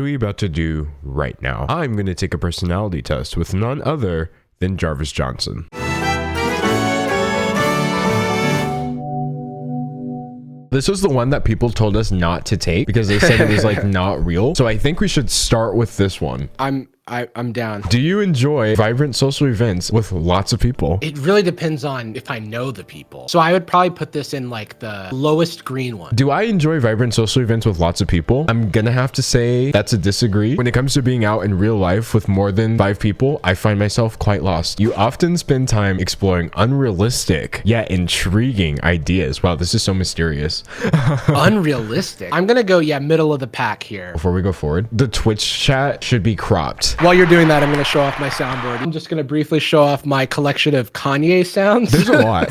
we about to do right now? I'm going to take a personality test with none other than Jarvis Johnson. This was the one that people told us not to take because they said it was like not real. So I think we should start with this one. I'm down. Do you enjoy vibrant social events with lots of people? It really depends on if I know the people. So I would probably put this in like the lowest green one. Do I enjoy vibrant social events with lots of people? I'm gonna have to say that's a disagree. When it comes to being out in real life with more than 5 people, I find myself quite lost. You often spend time exploring unrealistic yet intriguing ideas. Wow, this is so mysterious. Unrealistic. I'm gonna go, middle of the pack here. Before we go forward, the Twitch chat should be cropped. While you're doing that, I'm going to show off my soundboard. I'm just going to briefly show off my collection of Kanye sounds. There's a lot.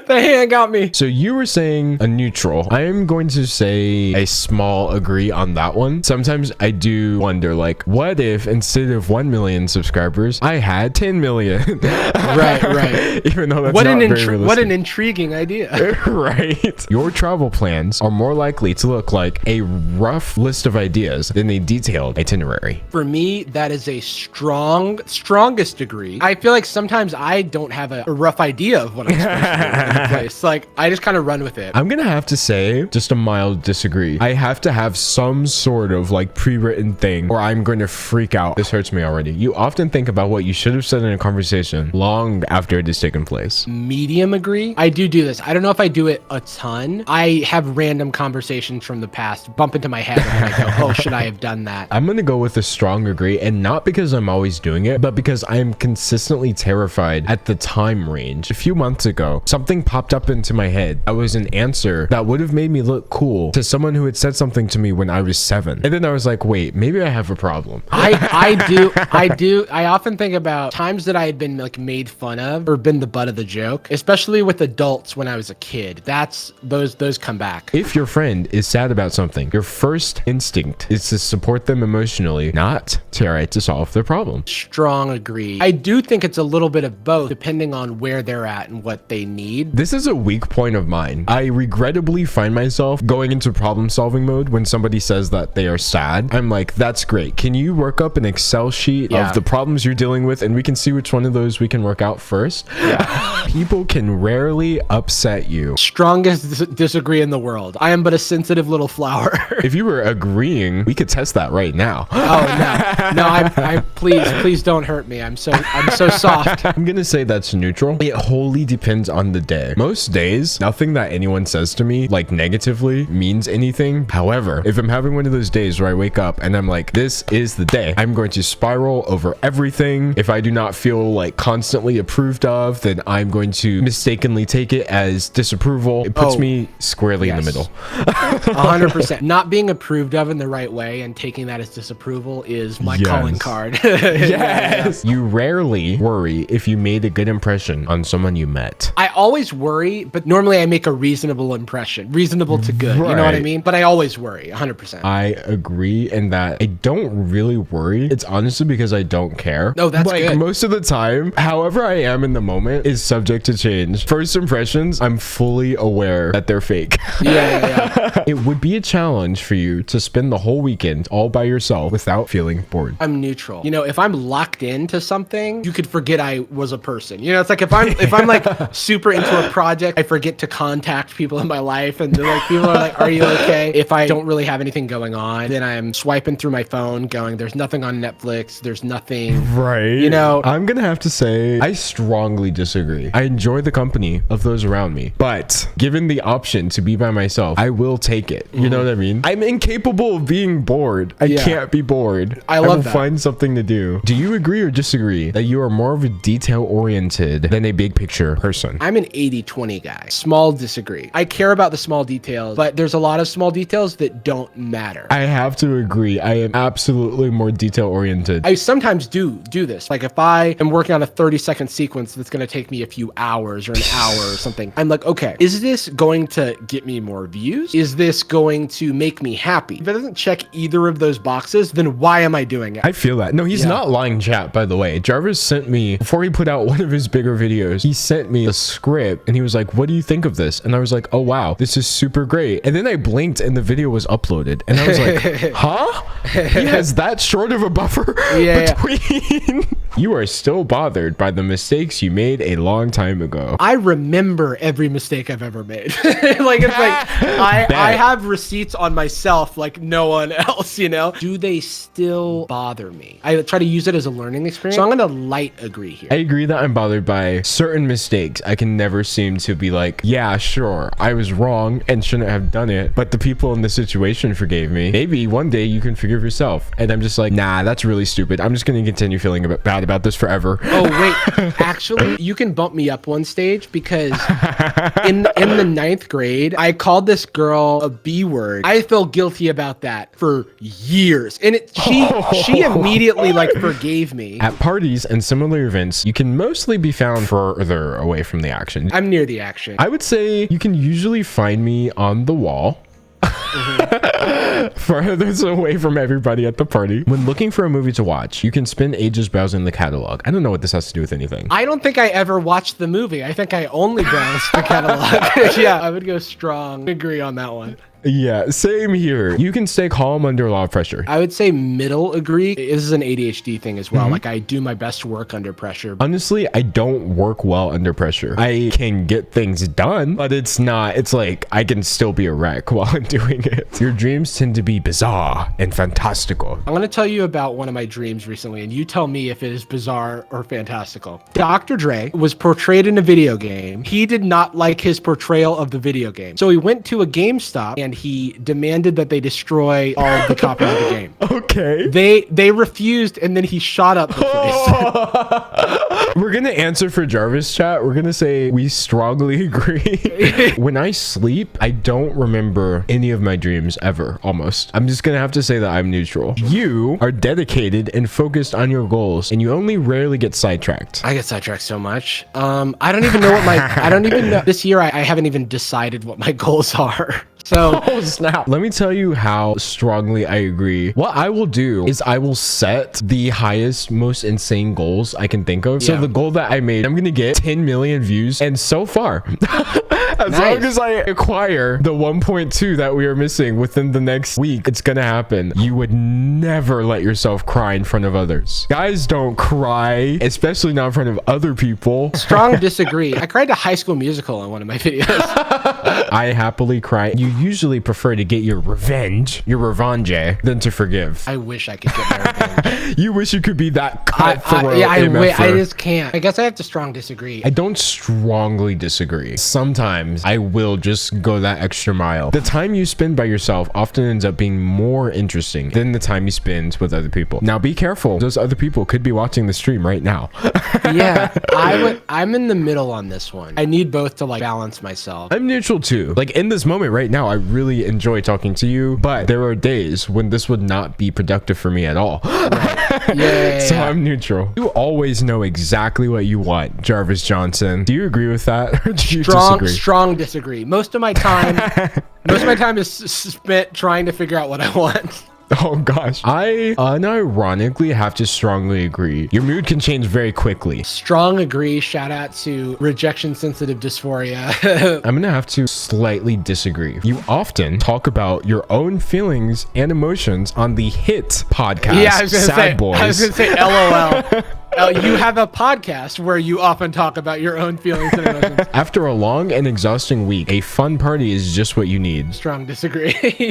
The hand got me. So you were saying a neutral. I am going to say a small agree on that one. Sometimes I do wonder, like, what if instead of 1 million subscribers, I had 10 million? Right. Even though that's not very realistic. What an intriguing idea. Right. Your travel plans are more likely to look like a rough list of ideas than a detailed itinerary. For me, that is a strongest degree. I feel like sometimes I don't have a rough idea of what I'm supposed to do. Place. Like, I just kind of run with it. I'm gonna have to say just a mild disagree. I have to have some sort of like pre-written thing or I'm going to freak out. This hurts me already. You often think about what you should have said in a conversation long after it has taken place. Medium agree. I do this. I don't know if I do it a ton. I have random conversations from the past bump into my head and I go, oh, should I have done that? I'm gonna go with a strong agree, and not because I'm always doing it, but because I am consistently terrified at the time range. A few months ago, something popped up into my head. That was an answer that would have made me look cool to someone who had said something to me when I was 7. And then I was like, wait, maybe I have a problem. I do. I often think about times that I had been like made fun of or been the butt of the joke, especially with adults when I was a kid. That's those come back. If your friend is sad about something, your first instinct is to support them emotionally, not try to solve their problem. Strong agree. I do think it's a little bit of both depending on where they're at and what they need. This is a weak point of mine. I regrettably find myself going into problem solving mode when somebody says that they are sad. I'm like, that's great. Can you work up an Excel sheet of the problems you're dealing with and we can see which one of those we can work out first? Yeah. People can rarely upset you. Strongest disagree in the world. I am but a sensitive little flower. If you were agreeing, we could test that right now. Oh, no. I please don't hurt me. I'm so soft. I'm gonna say that's neutral. It wholly depends on the day. Most days, nothing that anyone says to me, like negatively, means anything. However, if I'm having one of those days where I wake up and I'm like, this is the day, I'm going to spiral over everything. If I do not feel like constantly approved of, then I'm going to mistakenly take it as disapproval. It puts me squarely in the middle. 100%. Not being approved of in the right way and taking that as disapproval is my calling card. Yes. You rarely worry if you made a good impression on someone you met. I always worry, but normally I make a reasonable impression. Reasonable to good. Right. You know what I mean? But I always worry, 100%. I agree in that I don't really worry. It's honestly because I don't care. No, that's like, good. Most of the time, however I am in the moment is subject to change. First impressions, I'm fully aware that they're fake. Yeah. It would be a challenge for you to spend the whole weekend all by yourself without feeling bored. I'm neutral. You know, if I'm locked into something, you could forget I was a person. You know, it's like if I'm like super into a project, I forget to contact people in my life, and they're like, people are like, are you okay? If I don't really have anything going on, then I'm swiping through my phone going, there's nothing on Netflix, there's nothing. Right. You know, I'm gonna have to say I strongly disagree. I enjoy the company of those around me, but given the option to be by myself, I will take it. You know what I mean? I'm incapable of being bored. I can't be bored. I love that. Find something to do. Do you agree or disagree that you are more of a detail-oriented than a big picture person? I'm an 80-20 guy. Small disagree. I care about the small details, but there's a lot of small details that don't matter. I have to agree. I am absolutely more detail-oriented. I sometimes do this. Like if I am working on a 30-second sequence that's going to take me a few hours or an hour or something, I'm like, okay, is this going to get me more views? Is this going to make me happy? If it doesn't check either of those boxes, then why am I doing it? I feel that. No, he's not lying, chat, by the way. Jarvis sent me, before he put out one of his bigger videos, he sent me a script it. And he was like, what do you think of this? And I was like, oh, wow, this is super great. And then I blinked and the video was uploaded. And I was like, huh? He has that short of a buffer between... You are still bothered by the mistakes you made a long time ago. I remember every mistake I've ever made. Like, it's like, I have receipts on myself like no one else, you know? Do they still bother me? I try to use it as a learning experience. So I'm going to light agree here. I agree that I'm bothered by certain mistakes. I can never seem to be like, yeah, sure, I was wrong and shouldn't have done it, but the people in the situation forgave me. Maybe one day you can forgive yourself. And I'm just like, nah, that's really stupid. I'm just going to continue feeling bad about this forever. Oh, wait. Actually, you can bump me up one stage because in the 9th grade, I called this girl a B word. I feel guilty about that for years. And she immediately like forgave me. At parties and similar events, you can mostly be found further away from the action. I'm near the action. I would say you can usually find me on the wall. Furthest away from everybody at the party. When looking for a movie to watch, you can spend ages browsing the catalog. I don't know what this has to do with anything. I don't think I ever watched the movie. I think I only browsed the catalog. Yeah, I would go strong. Agree on that one. Yeah, same here. You can stay calm under a lot of pressure. I would say middle agree. This is an ADHD thing as well. Like, I do my best work under pressure. Honestly, I don't work well under pressure. I can get things done, but it's like I can still be a wreck while I'm doing it. Your dreams tend to be bizarre and fantastical. I'm going to tell you about one of my dreams recently, and you tell me if it is bizarre or fantastical. Dr. Dre was portrayed in a video game. He did not like his portrayal of the video game. So he went to a GameStop and he demanded that they destroy all of the copies of the game. Okay. They refused, and then he shot up the place. We're gonna answer for Jarvis chat. We're gonna say we strongly agree. When I sleep, I don't remember any of my dreams ever, almost. I'm just gonna have to say that I'm neutral. You are dedicated and focused on your goals, and you only rarely get sidetracked. I get sidetracked so much. I don't even know what I don't even know. This year, I haven't even decided what my goals are. So, oh snap. Let me tell you how strongly I agree. What I will do is I will set the highest, most insane goals I can think of. So the goal that I made, I'm going to get 10 million views. And so far, as long as I acquire the 1.2 that we are missing within the next week, it's going to happen. You would never let yourself cry in front of others. Guys don't cry, especially not in front of other people. Strong disagree. I cried to High School Musical on one of my videos. I happily cry. You usually prefer to get your revenge, than to forgive. I wish I could get my revenge. You wish you could be that cutthroat. I just can't. I guess I have to strong disagree. I don't strongly disagree. Sometimes I will just go that extra mile. The time you spend by yourself often ends up being more interesting than the time you spend with other people. Now be careful. Those other people could be watching the stream right now. Yeah, I'm in the middle on this one. I need both to like balance myself. I'm neutral too. Like in this moment right now, I really enjoy talking to you, but there are days when this would not be productive for me at all. Right. So I'm neutral. You always know exactly what you want, Jarvis Johnson. Do you agree with that? Or do you disagree? Strong disagree. Most of my time is spent trying to figure out what I want. Oh gosh. I unironically have to strongly agree. Your mood can change very quickly. Strong agree. Shout out to rejection sensitive dysphoria. I'm gonna have to slightly disagree. You often talk about your own feelings and emotions on the hit podcast. Yeah, I was gonna say LOL. You have a podcast where you often talk about your own feelings and emotions. After a long and exhausting week, a fun party is just what you need. Strong disagree.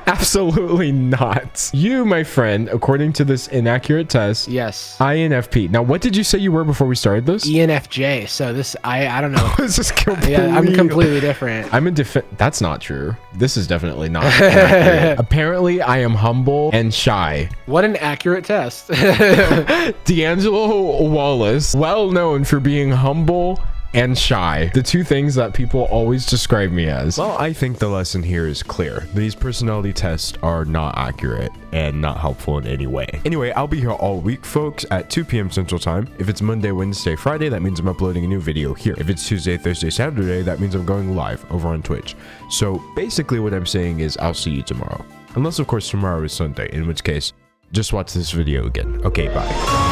Absolutely not. You, my friend, according to this inaccurate test, yes, INFP. Now, what did you say you were before we started this? ENFJ. So this, I don't know. This is completely... Yeah, I'm completely different. I'm a That's not true. This is definitely not accurate. Apparently, I am humble and shy. What an accurate test. D'Angelo Wallace, well known for being humble and shy, the two things that people always describe me as. Well, I think the lesson here is clear. These personality tests are not accurate and not helpful in any way. Anyway, I'll be here all week, folks, at 2 p.m. Central Time. If it's Monday, Wednesday, Friday, that means I'm uploading a new video here. If it's Tuesday, Thursday, Saturday, that means I'm going live over on Twitch. So basically what I'm saying is I'll see you tomorrow. Unless, of course, tomorrow is Sunday, in which case, just watch this video again. Okay, bye.